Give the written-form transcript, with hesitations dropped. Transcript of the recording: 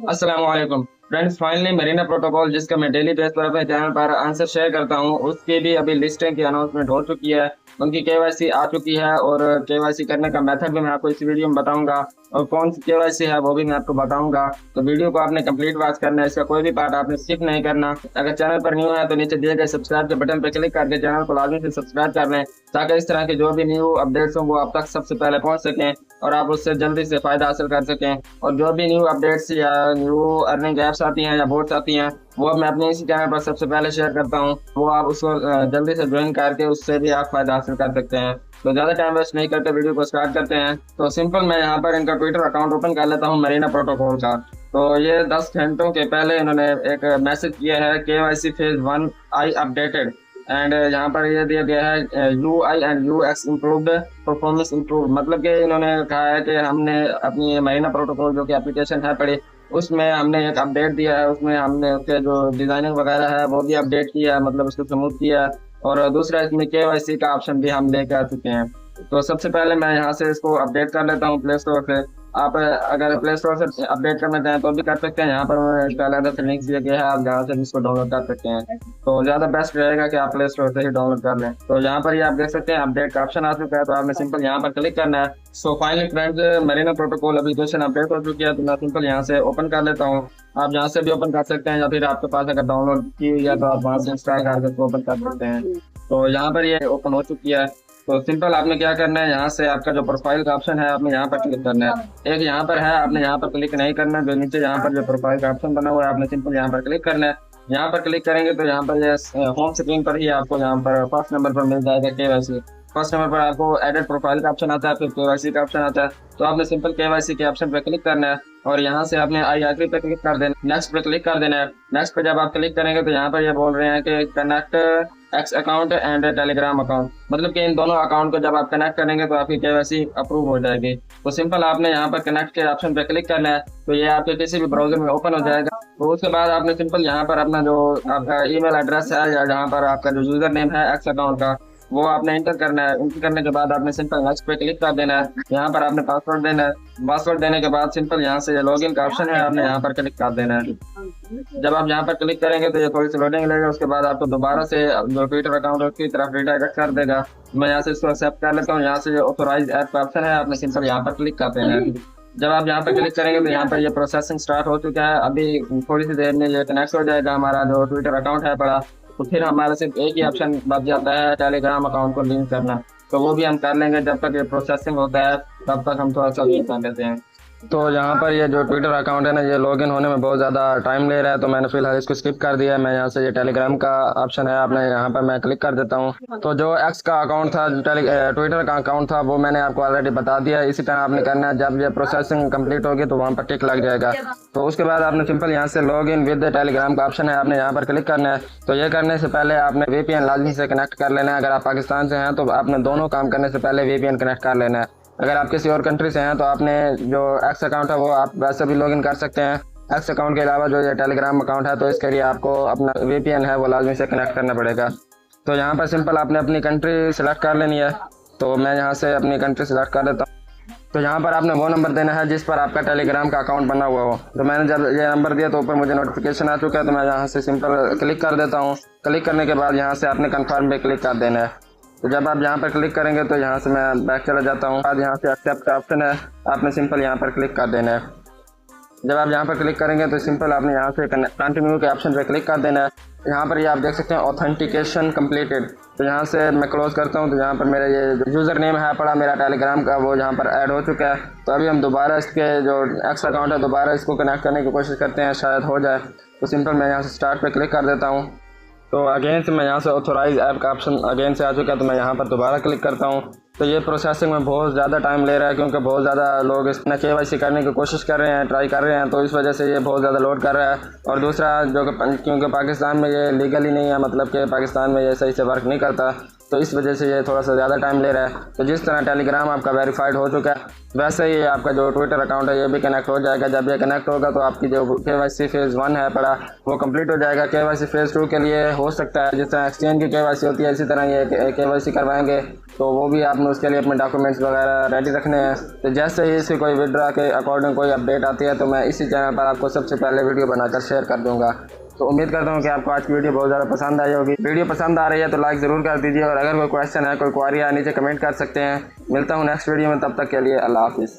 अस्सलाम वालेकुम friends. Finally Marina protocol जिसका मैं डेली बेस पर अपने चैनल पर आंसर शेयर करता हूं, उसकी भी अभी लिस्टिंग की अनाउंसमेंट हो चुकी है। उनकी केवाईसी आ चुकी है और केवाईसी करने का मेथड भी मैं आपको इस वीडियो में बताऊंगा और कौन सी केवाईसी है वो भी मैं आपको बताऊंगा। तो वीडियो को आपने कंप्लीट वॉच करना है, इसका कोई भी पार्ट आपने स्किप नहीं करना। अगर चैनल पर न्यू है तो नीचे दिए गए सब्सक्राइब के बटन पर क्लिक करके चैनल को लाजमी से सब्सक्राइब कर लें, ताकि इस तरह के जो भी न्यू अपडेट्स हों वो आप तक सबसे पहले पहुंच सकें और आप उससे जल्दी से फायदा हासिल कर सकें। और जो भी न्यू अपडेट्स या न्यू अर्निंग ऐप्स आती हैं या बोर्ड्स आती हैं वो अब मैं अपने इसी चैनल पर सबसे पहले शेयर करता हूँ। वो आप उसको जल्दी से ज्वाइन करके उससे भी आप फायदा हासिल कर सकते हैं। तो ज़्यादा टाइम वेस्ट नहीं करते वीडियो को स्टार्ट करते हैं। तो सिंपल मैं यहाँ पर इनका ट्विटर अकाउंट ओपन कर लेता हूँ मरीना प्रोटोकॉल का। तो ये 10 घंटों के पहले इन्होंने एक मैसेज किया है KYC phase 1 I updated. And यहाँ पर ये दिया गया है UI and UX improved, performance improve. मतलब कि इन्होंने कहा है कि हमने अपनी मरीना प्रोटोकॉल जो कि एप्लीकेशन है पड़ी, उसमें हमने एक अपडेट दिया है। उसमें हमने उसके जो डिजाइनिंग वगैरह है वो भी अपडेट किया है, मतलब उसको स्मूथ किया है। और दूसरा इसमें KYC का ऑप्शन भी हम लेकर आ चुके हैं। तो सबसे पहले मैं यहाँ से इसको अपडेट कर लेता हूँ प्ले स्टोर से। आप अगर प्ले स्टोर से अपडेट करना चाहें तो भी कर सकते हैं। यहाँ पर इसका अलग से लिंक दिया गया है, आप जहाँ से इसको डाउनलोड कर सकते हैं। तो ज़्यादा बेस्ट रहेगा कि आप प्ले स्टोर से ही डाउनलोड कर लें। तो यहाँ पर ये आप देख सकते हैं अपडेट का ऑप्शन आ चुका है, तो आपने सिंपल यहाँ पर क्लिक करना है। So finally friends, Marina protocol application update हो चुकी है, तो मैं सिंपल यहाँ से ओपन कर लेता हूँ। आप यहाँ से भी ओपन कर सकते हैं या फिर आपके पास अगर डाउनलोड की हुई है तो आप वहाँ से इंस्टॉल करके ओपन कर सकते हैं। तो यहाँ पर ये ओपन हो चुकी है। तो सिंपल आपने क्या करना है, यहाँ से आपका जो प्रोफाइल का ऑप्शन है आपने यहाँ पर क्लिक करना है। एक यहाँ पर है, आपने यहाँ पर क्लिक नहीं करना। जो नीचे यहाँ पर जो प्रोफाइल का ऑप्शन बना हुआ है आपने सिंपल यहाँ पर क्लिक करना है। यहाँ पर क्लिक करेंगे तो यहाँ पर ये होम स्क्रीन पर ही आपको यहाँ पर फर्स्ट नंबर पर मिल जाएगा KYC। फर्स्ट नंबर पर आपको एडिट प्रोफाइल का ऑप्शन आता है, फिर KYC का ऑप्शन आता है। तो आपने सिंपल KYC के ऑप्शन पर क्लिक करना है और यहाँ से आपने आई एग्री पे क्लिक कर देना, नेक्स्ट पे क्लिक कर देना है। नेक्स्ट पे जब आप क्लिक करेंगे तो यहाँ पर ये बोल रहे हैं कि connect x account and Telegram account, मतलब कि इन दोनों अकाउंट को जब आप कनेक्ट करेंगे तो आपकी KYC अप्रूव हो जाएगी। तो सिंपल आपने यहाँ पर कनेक्ट के ऑप्शन पे क्लिक करना है, तो ये आपके किसी भी ब्राउजर में ओपन हो जाएगा। तो उसके बाद आपने सिंपल यहाँ पर अपना जो आपका ईमेल एड्रेस है या जहाँ पर आपका जो यूजर नेम है एक्स अकाउंट का वो आपने इंटर करना है। इंटर करने के बाद आपने सिंपल नेक्स्ट पे क्लिक कर देना है। यहाँ पर आपने पासवर्ड देना है। पासवर्ड देने के बाद सिंपल यहाँ से लॉगिन का ऑप्शन है, आपने यहाँ पर क्लिक कर देना है। जब आप यहाँ पर क्लिक करेंगे तो ये थोड़ी सी लोडिंग लेगा, उसके बाद आपको दोबारा से जो ट्विटर अकाउंट है उसकी तरफ रिडायरेक्ट कर देगा। मैं यहाँ से इसको एक्सेप्ट कर लेता हूँ। यहाँ से जो ऑथोराइज ऐप का ऑप्शन है आपने सिंपल यहाँ पर क्लिक कर देना है। जब आप यहाँ पर क्लिक करेंगे तो यहाँ पर ये प्रोसेसिंग स्टार्ट हो चुका है। अभी थोड़ी सी देर में ये कनेक्ट हो जाएगा हमारा जो ट्विटर अकाउंट है पड़ा। तो फिर हमारे सिर्फ एक ही ऑप्शन बच जाता है टेलीग्राम अकाउंट को लिंक करना। तो वो भी हम कर लेंगे, जब तक ये प्रोसेसिंग होता है तब तक हम थोड़ा सा वेट कर लेते हैं। तो यहाँ पर ये जो ट्विटर अकाउंट है ना, ये लॉगिन होने में बहुत ज़्यादा टाइम ले रहा है, तो मैंने फिलहाल इसको स्किप कर दिया है। मैं यहाँ से ये टेलीग्राम का ऑप्शन है, आपने यहाँ पर मैं क्लिक कर देता हूँ। तो जो एक्स का अकाउंट था, ट्विटर का अकाउंट था, वो मैंने आपको ऑलरेडी बता दिया। इसी तरह आपने करना है, जब ये प्रोसेसिंग कंप्लीट होगी तो वहाँ पर टिक लग जाएगा। तो उसके बाद आपने सिंपल यहाँ से लॉग इन विद टेलीग्राम का ऑप्शन है, आपने यहाँ पर क्लिक करना है। तो ये करने से पहले आपने VPN लाजमी से कनेक्ट कर लेना है। अगर आप पाकिस्तान से हैं तो आपने दोनों काम करने से पहले VPN कनेक्ट कर लेना है। अगर आप किसी और कंट्री से हैं तो आपने जो एक्स अकाउंट है वो आप वैसे भी लॉगिन कर सकते हैं। एक्स अकाउंट के अलावा जो ये टेलीग्राम अकाउंट है तो इसके लिए आपको अपना VPN है वो लाजमी से कनेक्ट करना पड़ेगा। तो यहाँ पर सिंपल आपने अपनी कंट्री सेलेक्ट कर लेनी है। तो मैं यहाँ से अपनी कंट्री सेलेक्ट कर देता हूँ। तो यहाँ पर आपने वो नंबर देना है जिस पर आपका टेलीग्राम का अकाउंट बना हुआ हो। तो मैंने जब ये नंबर दिया तो ऊपर मुझे नोटिफिकेशन आ चुका है, तो मैं यहाँ से सिंपल क्लिक कर देता हूँ। क्लिक करने के बाद यहाँ से आपने कन्फर्म पे क्लिक कर देना है। तो जब आप यहाँ पर क्लिक करेंगे तो यहाँ से मैं बैक चला जाता हूँ। बाद यहाँ से एक्सेप्ट का ऑप्शन है, आपने सिंपल यहाँ पर क्लिक कर देना है। जब आप यहाँ पर क्लिक करेंगे तो सिंपल आपने यहाँ से कंटिन्यू के ऑप्शन पर क्लिक कर देना है। यहाँ पर ये आप देख सकते हैं ऑथेंटिकेशन कंप्लीटेड। तो यहाँ से मैं क्लोज करता हूँ। तो यहाँ पर मेरा ये यूज़र नेम है पड़ा मेरा टेलीग्राम का, वो यहाँ पर ऐड हो चुका है। तो अभी हम दोबारा इसके जो एक्स अकाउंट है दोबारा इसको कनेक्ट करने की कोशिश करते हैं, शायद हो जाए। तो सिंपल मैं यहाँ से स्टार्ट पे क्लिक कर देता हूँ। तो अगेन से मैं यहाँ से ऑथोराइज ऐप का ऑप्शन अगेन से आ चुका है, तो मैं यहाँ पर दोबारा क्लिक करता हूँ। तो ये प्रोसेसिंग में बहुत ज़्यादा टाइम ले रहा है, क्योंकि बहुत ज़्यादा लोग इसमें KYC करने की कोशिश कर रहे हैं, ट्राई कर रहे हैं, तो इस वजह से ये बहुत ज़्यादा लोड कर रहा है। और दूसरा जो कि क्योंकि पाकिस्तान में ये लीगल ही नहीं है, मतलब कि पाकिस्तान में ये सही से वर्क नहीं करता, तो इस वजह से ये थोड़ा सा ज़्यादा टाइम ले रहा है। तो जिस तरह टेलीग्राम आपका वेरीफाइड हो चुका है, वैसे ही आपका जो ट्विटर अकाउंट है ये भी कनेक्ट हो जाएगा। जब ये कनेक्ट होगा तो आपकी जो KYC फेज़ 1 है पड़ा वो कंप्लीट हो जाएगा। KYC फेज़ 2 के लिए हो सकता है जिस तरह एक्सचेंज की KYC होती है इसी तरह ये KYC करवाएंगे, तो वो भी आपने उसके लिए अपने डॉक्यूमेंट्स वगैरह रेडी रखने हैं। तो जैसे ही इसकी कोई विड्रा के अकॉर्डिंग कोई अपडेट आती है तो मैं इसी चैनल पर आपको सबसे पहले वीडियो बनाकर शेयर कर दूँगा। तो उम्मीद करता हूँ कि आपको आज की वीडियो बहुत ज़्यादा पसंद आई होगी। वीडियो पसंद आ रही है तो लाइक ज़रूर कर दीजिए, और अगर कोई क्वेश्चन है, कोई क्वारी है, नीचे कमेंट कर सकते हैं। मिलता हूँ नेक्स्ट वीडियो में, तब तक के लिए अल्लाह हाफिज़।